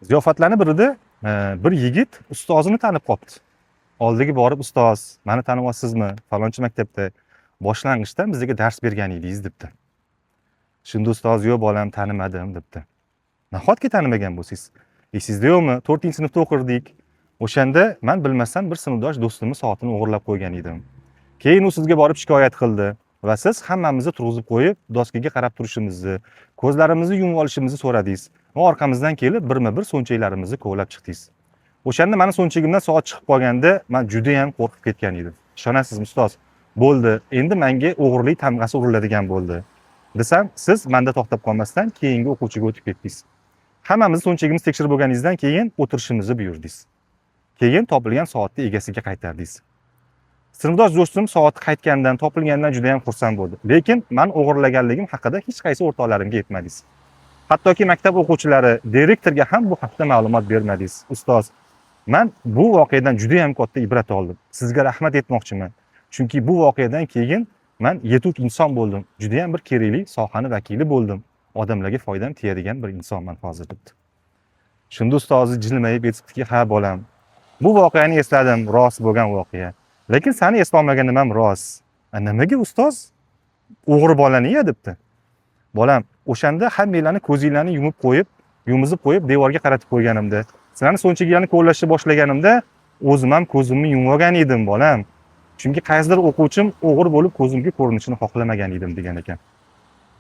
Ziyofatlarning birida bir yigit ustozini tanib qolibdi. Oldiga borib, ustoz, meni taniyapsizmi? Falonchi maktabda boshlang'ichda bizga dars bergan edingiz debdi. Shunda ustoz, yo'q bolam, tanimadim debdi. Nahotki tanimagan bo'lsangiz? Esingizda yo'qmi? 4-sinfda o'qirdik. O'shanda men bilmasam bir sinfdosh do'stimning soatini o'g'irlab qo'ygan edim. Keyin u sizga borib shikoyat qildi va siz hammamizni turg'izib qo'yib, doskaga qarab turishimizni, ko'zlarimizni yumib olishimizni so'radingiz. Va orqamizdan kelib birma-bir so'nchaklarimizni kovlab chiqdingiz. O'shanda meni so'nchagimdan soat chiqib qolganda, men juda ham qo'rqib ketgan edim. Ishonasizmi ustoz? Bo'ldi, endi menga o'g'irlik tamg'asi uriladigan bo'ldi. Desam, siz menda to'xtab qolmasdan keyingi o'quvchiga o'tib ketdingiz. Hammamiz so'nchagimiz tekshirib bo'lganingizdan keyin o'tirishimizni buyurdingiz. Keyin topilgan soatni egasiga qaytardingiz. Sinfdosh do'stim soati qaytgandan, topilgandan juda ham xursand bo'ldi. Lekin men o'g'irlaganligim haqida hech qaysi o'rtoqlarimga aytmadingiz. Hattoki maktab o'quvchilari, direktorga ham bu haqda ma'lumot bermadingiz. Ustoz, men bu voqeadan juda ham katta ibrat oldim. Sizga rahmat aytmoqchiman. Chunki bu voqeadan keyin men yetuk inson bo'ldim. Juda ham bir kerakli sohani vakili bo'ldim. Odamlarga foydam tegadigan bir insonman hozir debdi. Shunda ustozi jilmayib aytibdiki, "Ha bolam, bu voqeani esladim, rost bo'lgan voqea. Lekin seni eslolmaganim ham rost. Nimaga ustoz? O'g'ri bolani-ya" debdi. Bolam, o'shanda hammanglarni ko'zinglarni yumizib qo'yib devorga qaratib qo'yganimda, sizlarni so'nchaklarni kovlashni boshlaganimda, o'zim ham ko'zimni yumib olgan edim, bolam. Chunki qaysidir o'quvchim o'g'ri bo'lib ko'zimga ko'rinishini xohlamagan edim degan ekan.